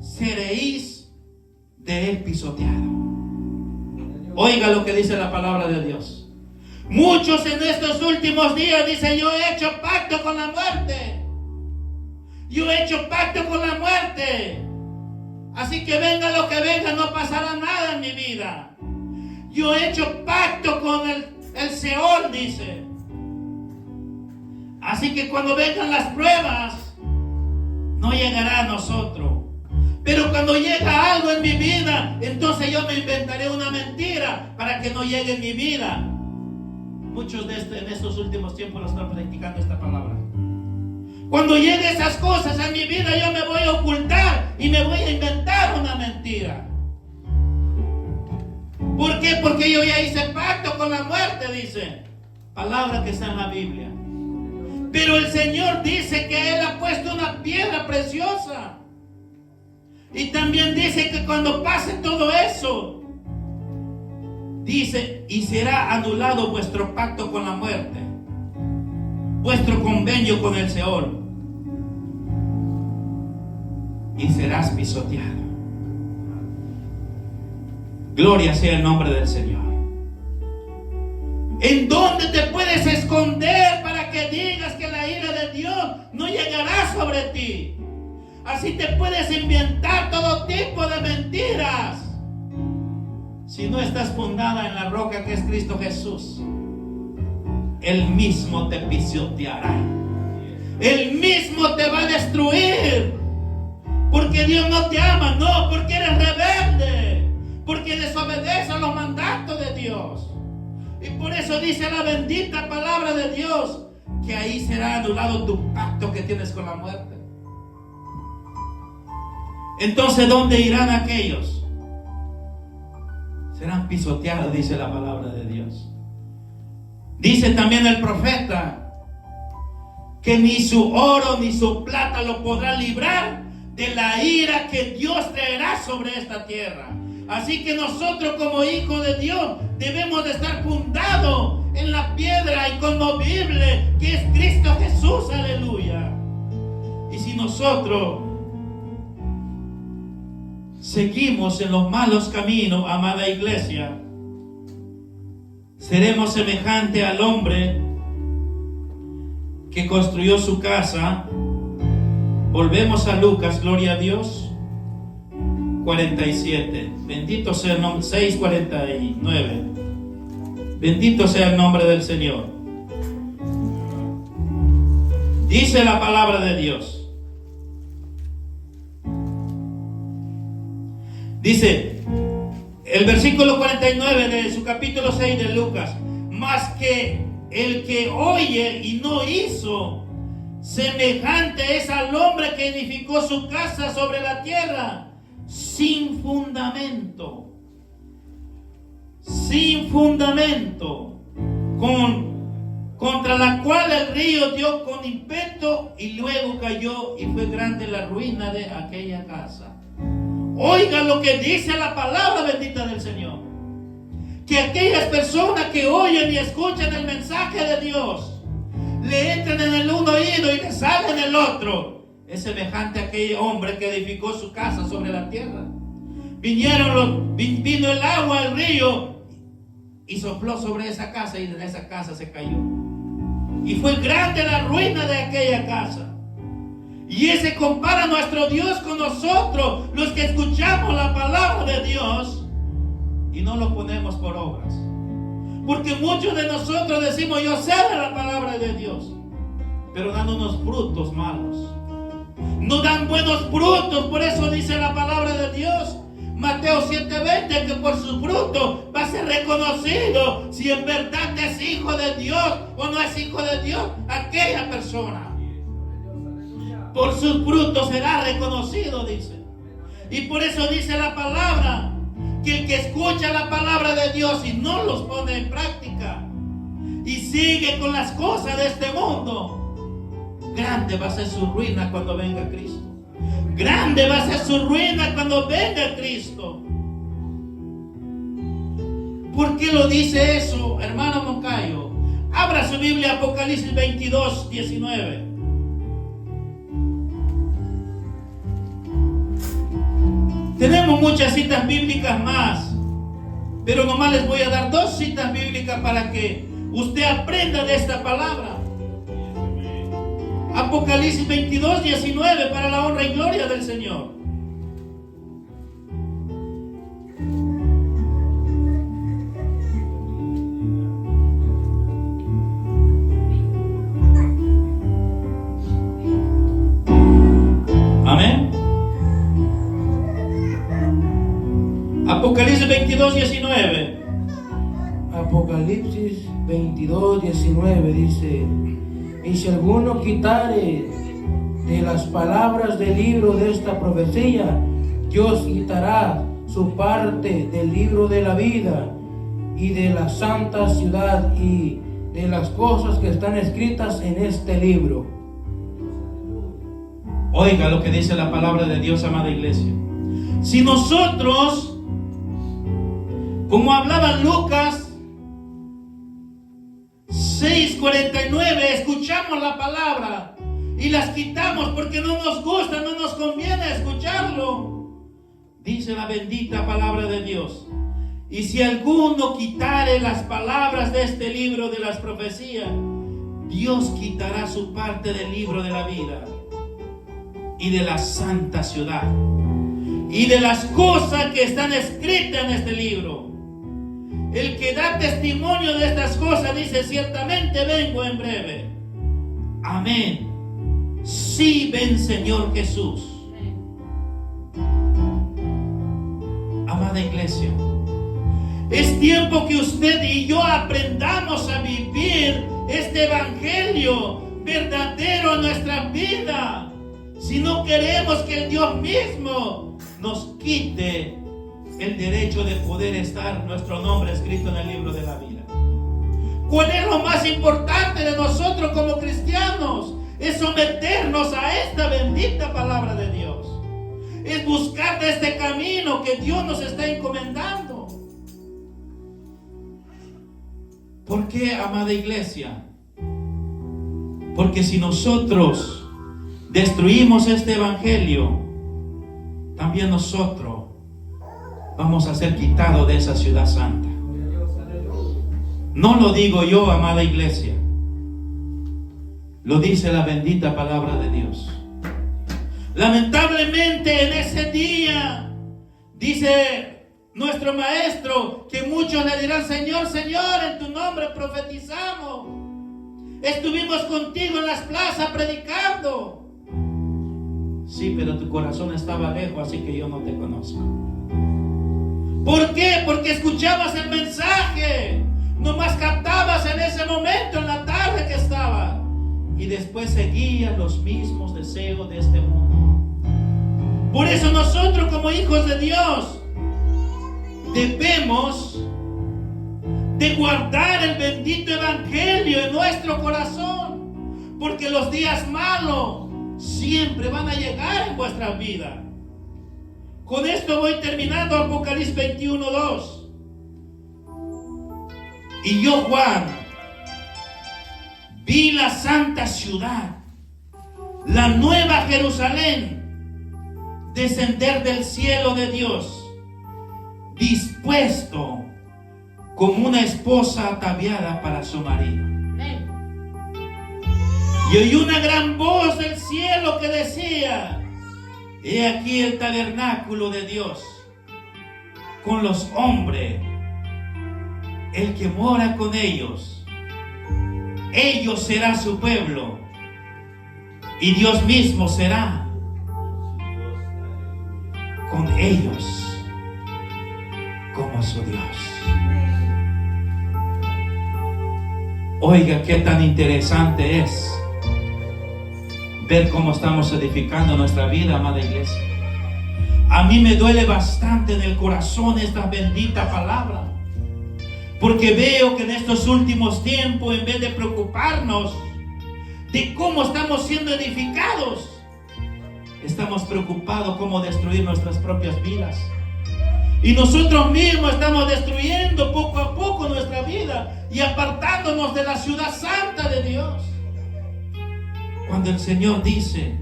seréis de él pisoteado. Oiga lo que dice la palabra de Dios. Muchos en estos últimos días dicen: yo he hecho pacto con la muerte. Yo he hecho pacto con la muerte. Así que venga lo que venga, no pasará nada en mi vida. Yo he hecho pacto con el Seol, dice. Así que cuando vengan las pruebas, no llegará a nosotros. Pero cuando llega algo en mi vida, entonces yo me inventaré una mentira para que no llegue en mi vida. Muchos en estos últimos tiempos lo están practicando esta palabra. Cuando lleguen esas cosas en mi vida, yo me voy a ocultar y me voy a inventar una mentira. ¿Por qué? Porque yo ya hice pacto con la muerte, dice. Palabra que está en la Biblia. Pero el Señor dice que Él ha puesto una piedra preciosa. Y también dice que cuando pase todo eso, dice, y será anulado vuestro pacto con la muerte, vuestro convenio con el Seol, y serás pisoteado. Gloria sea el nombre del Señor. ¿En dónde te puedes esconder para que digas que la ira de Dios no llegará sobre ti? Así te puedes inventar todo tipo de mentiras. Si no estás fundada en la roca que es Cristo Jesús, Él mismo te pisoteará. Él mismo te va a destruir. Porque Dios no te ama, no, porque eres rebelde, porque desobedeces a los mandatos de Dios. Y por eso dice la bendita palabra de Dios, que ahí será anulado tu pacto que tienes con la muerte. Entonces, ¿dónde irán aquellos? Serán pisoteados, dice la palabra de Dios. Dice también el profeta que ni su oro ni su plata lo podrá librar de la ira que Dios traerá sobre esta tierra. Así que nosotros como hijos de Dios debemos de estar fundados en la piedra inconmovible que es Cristo Jesús, aleluya. Y si nosotros seguimos en los malos caminos, amada iglesia, seremos semejantes al hombre que construyó su casa. Volvemos a Lucas, gloria a Dios, 47. Bendito sea el nombre, 6:49. Bendito sea el nombre del Señor. Dice la palabra de Dios. Dice el versículo 49 de su capítulo 6 de Lucas: mas que el que oye y no hizo, semejante es al hombre que edificó su casa sobre la tierra sin fundamento, contra la cual el río dio con ímpetu y luego cayó, y fue grande la ruina de aquella casa. Oiga lo que dice la palabra bendita del Señor, que aquellas personas que oyen y escuchan el mensaje de Dios, le entran en el uno oído y le salen en el otro, es semejante a aquel hombre que edificó su casa sobre la tierra. Vino el agua, el río, y sopló sobre esa casa, y de esa casa se cayó. Y fue grande la ruina de aquella casa. Y ese compara a nuestro Dios con nosotros, los que escuchamos la palabra de Dios y no lo ponemos por obras. Porque muchos de nosotros decimos: yo sé de la palabra de Dios, pero dan unos frutos malos. No dan buenos frutos. Por eso dice la palabra de Dios, Mateo 7:20, que por su fruto va a ser reconocido si en verdad es hijo de Dios o no es hijo de Dios aquella persona. Por sus frutos será reconocido, dice. Y por eso dice la palabra que el que escucha la palabra de Dios y no los pone en práctica y sigue con las cosas de este mundo, grande va a ser su ruina cuando venga Cristo. Grande va a ser su ruina cuando venga Cristo. ¿Por qué lo dice eso, hermano Moncayo? Abra su Biblia, Apocalipsis 22, 19. Tenemos muchas citas bíblicas más, pero nomás les voy a dar 2 citas bíblicas para que usted aprenda de esta palabra. Apocalipsis 22, 19, para la honra y gloria del Señor. Amén. Apocalipsis 22, 19. Apocalipsis 22, 19 dice: y si alguno quitare de las palabras del libro de esta profecía, Dios quitará su parte del libro de la vida y de la santa ciudad y de las cosas que están escritas en este libro. Oiga lo que dice la palabra de Dios, amada iglesia. Si nosotros, como hablaba Lucas 6:49, escuchamos la palabra y las quitamos porque no nos gusta, no nos conviene escucharlo, dice la bendita palabra de Dios. Y si alguno quitare las palabras de este libro de las profecías, Dios quitará su parte del libro de la vida y de la santa ciudad y de las cosas que están escritas en este libro. El que da testimonio de estas cosas dice: ciertamente vengo en breve. Amén. Sí, ven Señor Jesús. Amada iglesia, es tiempo que usted y yo aprendamos a vivir este evangelio verdadero en nuestra vida. Si no queremos que el Dios mismo nos quite el derecho de poder estar nuestro nombre escrito en el libro de la vida. ¿Cuál es lo más importante de nosotros como cristianos? Es someternos a esta bendita palabra de Dios. Es buscar de este camino que Dios nos está encomendando. ¿Por qué, amada iglesia? Porque si nosotros destruimos este evangelio, también nosotros vamos a ser quitados de esa ciudad santa. No lo digo yo, amada iglesia, lo dice la bendita palabra de Dios. Lamentablemente en ese día, dice nuestro maestro, que muchos le dirán: Señor, Señor, en tu nombre profetizamos, estuvimos contigo en las plazas predicando. Sí, pero tu corazón estaba lejos, así que yo no te conozco. ¿Por qué? Porque escuchabas el mensaje, nomás captabas en ese momento, en la tarde que estaba, y después seguías los mismos deseos de este mundo. Por eso nosotros, como hijos de Dios, debemos de guardar el bendito evangelio en nuestro corazón, porque los días malos siempre van a llegar en vuestras vidas. Con esto voy terminando. Apocalipsis 21:2. Y yo, Juan, vi la santa ciudad, la nueva Jerusalén, descender del cielo de Dios, dispuesto como una esposa ataviada para su marido. Y oí una gran voz del cielo que decía: he aquí el tabernáculo de Dios con los hombres, el que mora con ellos. Ellos será su pueblo y Dios mismo será con ellos como su Dios. Oiga, qué tan interesante es ver cómo estamos edificando nuestra vida, amada iglesia. A mí me duele bastante en el corazón esta bendita palabra, porque veo que en estos últimos tiempos, en vez de preocuparnos de cómo estamos siendo edificados, estamos preocupados cómo destruir nuestras propias vidas. Y nosotros mismos estamos destruyendo poco a poco nuestra vida y apartándonos de la ciudad santa de Dios. Cuando el Señor dice,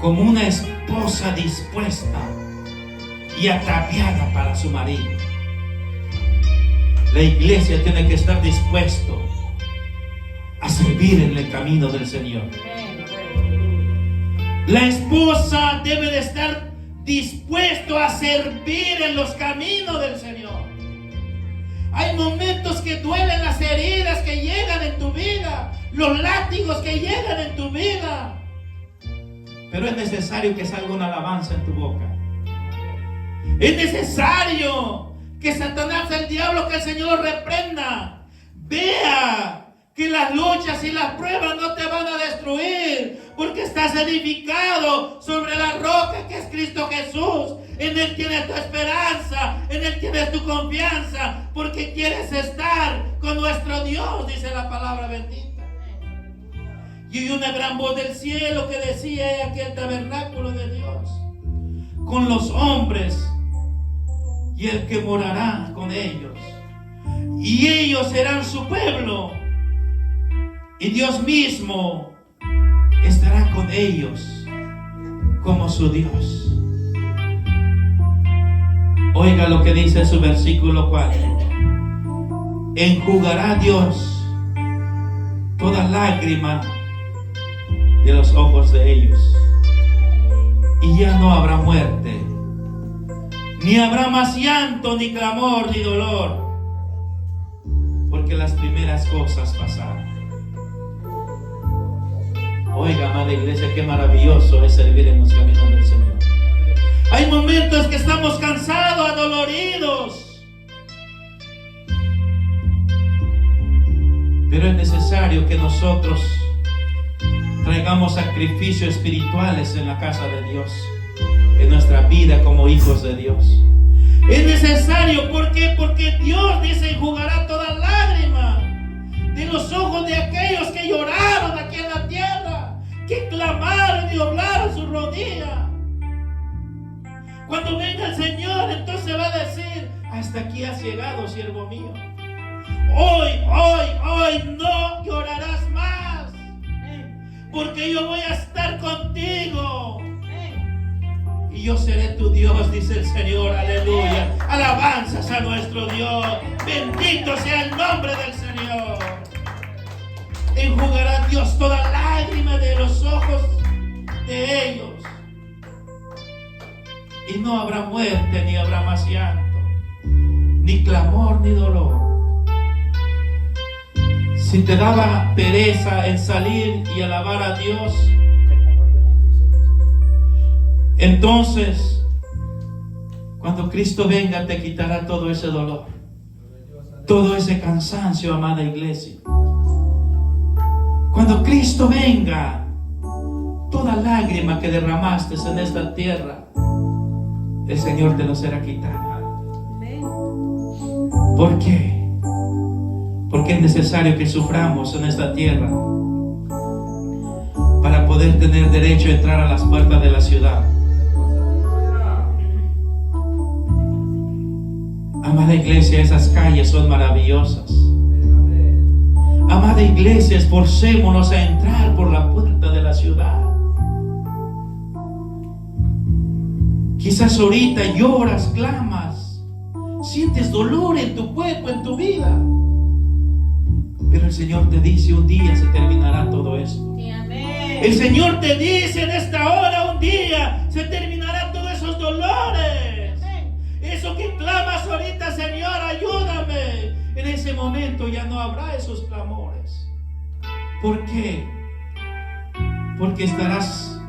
como una esposa dispuesta y ataviada para su marido, la iglesia tiene que estar dispuesto a servir en el camino del Señor. La esposa debe de estar dispuesto a servir en los caminos del Señor. Hay momentos que duelen las heridas que llegan en tu vida, los látigos que llegan en tu vida, pero es necesario que salga una alabanza en tu boca. Es necesario que Satanás, el diablo, que el Señor reprenda, vea que las luchas y las pruebas no te van a destruir, porque estás edificado sobre la roca que es Cristo Jesús. En Él tienes tu esperanza, en Él tienes tu confianza, porque quieres estar con nuestro Dios, dice la palabra bendita. Y oí una gran voz del cielo que decía: aquí el tabernáculo de Dios con los hombres, y el que morará con ellos, y ellos serán su pueblo, y Dios mismo estará con ellos como su Dios. Oiga lo que dice su versículo 4. Enjugará Dios toda lágrima de los ojos de ellos, y ya no habrá muerte, ni habrá más llanto, ni clamor, ni dolor, porque las primeras cosas pasaron. Oiga, amada iglesia, qué maravilloso es servir en los caminos del Señor. Hay momentos que estamos cansados, adoloridos, pero es necesario que nosotros traigamos sacrificios espirituales en la casa de Dios, en nuestra vida como hijos de Dios. Es necesario, ¿por qué? Porque Dios dice: enjugará toda lágrima de los ojos de aquellos que lloraron aquí en la tierra, que clamaron y doblaron su rodilla. Cuando venga el Señor, entonces va a decir: hasta aquí has llegado, siervo mío. Hoy no llorarás más, porque yo voy a estar contigo y yo seré tu Dios, dice el Señor. Aleluya. Alabanzas a nuestro Dios. Bendito sea el nombre del Señor. Enjugará Dios toda lágrima de los ojos de ellos, y no habrá muerte, ni habrá más llanto, ni clamor, ni dolor. Si te daba pereza en salir y alabar a Dios, entonces cuando Cristo venga te quitará todo ese dolor, todo ese cansancio, amada iglesia. Cuando Cristo venga, toda lágrima que derramaste en esta tierra, el Señor te lo será quitada. ¿Por qué? Porque es necesario que suframos en esta tierra para poder tener derecho a entrar a las puertas de la ciudad. Amada iglesia, esas calles son maravillosas. Amada iglesia, esforcémonos a entrar por la puerta de la ciudad. Quizás ahorita lloras, clamas, sientes dolor en tu cuerpo, en tu vida, pero el Señor te dice: un día se terminará todo esto. El Señor te dice en esta hora: un día se terminarán todos esos dolores. Eso que clamas ahorita: Señor, ayúdame, en ese momento ya no habrá esos clamores. ¿Por qué? Porque estarás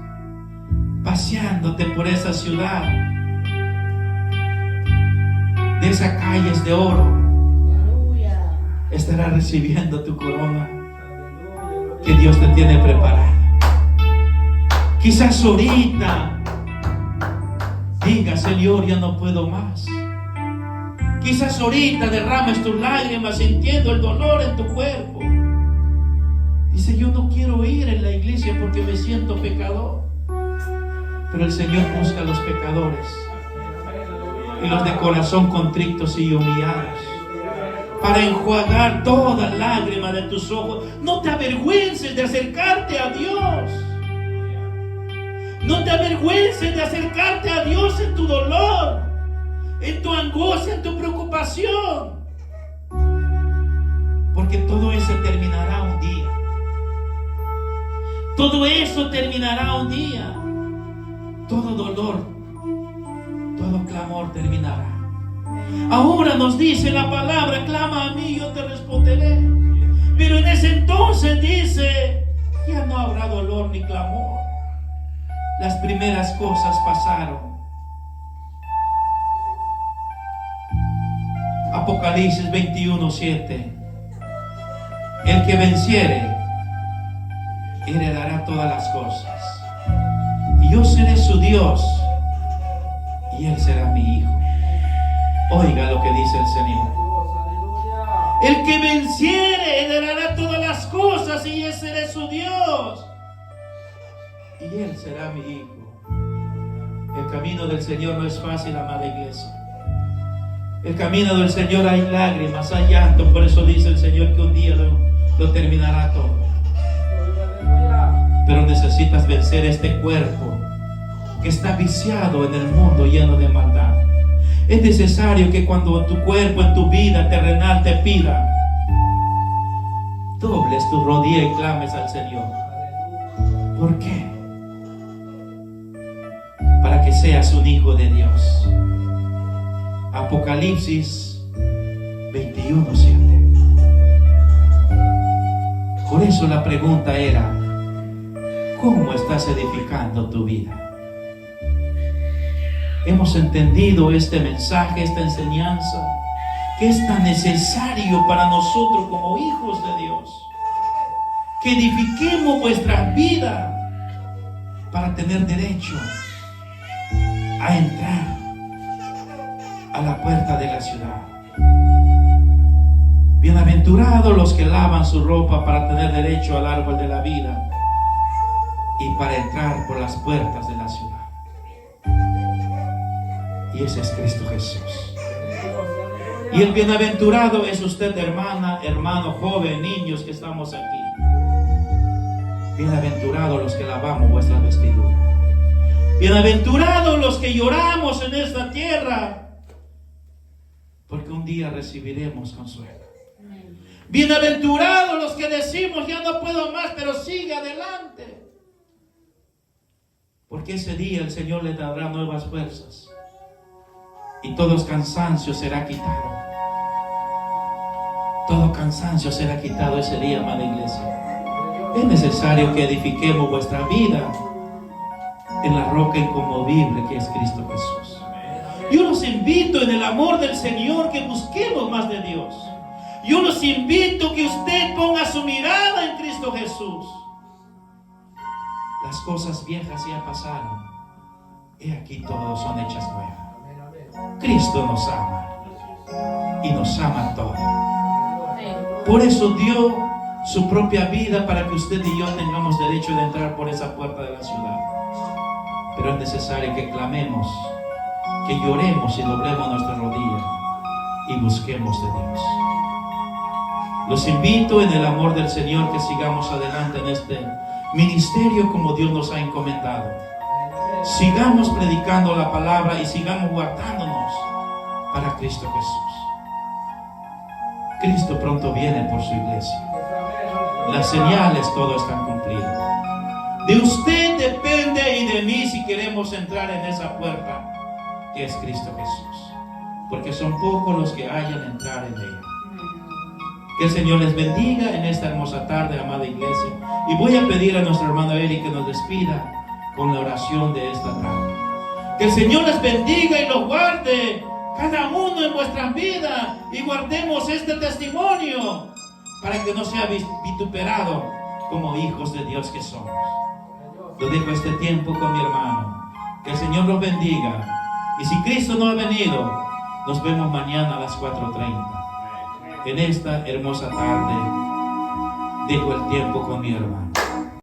paseándote por esa ciudad, de esas calles de oro. Estarás recibiendo tu corona que Dios te tiene preparada. Quizás ahorita diga: Señor, ya no puedo más. Quizás ahorita derrames tus lágrimas sintiendo el dolor en tu cuerpo. Dice, yo no quiero ir en la iglesia porque me siento pecador. Pero el Señor busca a los pecadores y los de corazón contritos y humillados, para enjuagar toda lágrima de tus ojos. No te avergüences de acercarte a Dios. No te avergüences de acercarte a Dios en tu dolor, en tu angustia, en tu preocupación. Porque todo eso terminará un día. Todo eso terminará un día. Todo dolor, todo clamor terminará. Ahora nos dice la palabra, clama a mí, yo te responderé. Pero en ese entonces dice, ya no habrá dolor ni clamor. Las primeras cosas pasaron. Apocalipsis 21:7. El que venciere heredará todas las cosas. Y yo seré su Dios y él será mi hijo. Oiga lo que dice el Señor. El que venciere heredará todas las cosas y yo seré su Dios y él será mi hijo. El camino del Señor no es fácil, amada iglesia. El camino del Señor hay lágrimas, hay llanto. Por eso dice el Señor que un día lo terminará todo. Pero necesitas vencer este cuerpo que está viciado en el mundo lleno de maldad. Es necesario que cuando tu cuerpo en tu vida terrenal te pida, dobles tu rodilla y clames al Señor. ¿Por qué? Para que seas un hijo de Dios. Apocalipsis 21:7. Por eso la pregunta era, ¿cómo estás edificando tu vida? Hemos entendido este mensaje, esta enseñanza, que es tan necesario para nosotros como hijos de Dios, que edifiquemos vuestra vida para tener derecho a entrar a la puerta de la ciudad. Bienaventurados los que lavan su ropa para tener derecho al árbol de la vida y para entrar por las puertas de la ciudad. Y ese es Cristo Jesús. Y el bienaventurado es usted, hermana, hermano, joven, niños que estamos aquí. Bienaventurados los que lavamos vuestra vestidura. Bienaventurados los que lloramos en esta tierra, porque un día recibiremos consuelo. Bienaventurados los que decimos, ya no puedo más, pero sigue adelante, porque ese día el Señor le dará nuevas fuerzas y todo cansancio será quitado. Todo cansancio será quitado ese día, amada iglesia. Es necesario que edifiquemos vuestra vida en la roca inconmovible que es Cristo Jesús. Yo los invito en el amor del Señor que busquemos más de Dios. Yo los invito que usted ponga su mirada en Cristo Jesús. Las cosas viejas ya pasaron. He aquí todos son hechas nuevas. Cristo nos ama y nos ama todo. Por eso dio su propia vida para que usted y yo tengamos derecho de entrar por esa puerta de la ciudad. Pero es necesario que clamemos, que lloremos y doblemos nuestra rodilla y busquemos de Dios. Los invito en el amor del Señor que sigamos adelante en este ministerio como Dios nos ha encomendado. Sigamos predicando la palabra y sigamos guardándonos para Cristo Jesús. Cristo pronto viene por su iglesia. Las señales todo están cumplidas. De usted depende y de mí si queremos entrar en esa puerta que es Cristo Jesús, porque son pocos los que hayan entrar en ella. Que el Señor les bendiga en esta hermosa tarde, amada iglesia, y voy a pedir a nuestro hermano Eric que nos despida con la oración de esta tarde. Que el Señor les bendiga y los guarde cada uno en vuestras vidas, y guardemos este testimonio para que no sea vituperado como hijos de Dios que somos. Lo dejo este tiempo con mi hermano. Que el Señor los bendiga. Y si Cristo no ha venido, nos vemos mañana a las 4:30 en esta hermosa tarde dejo el tiempo con mi hermano.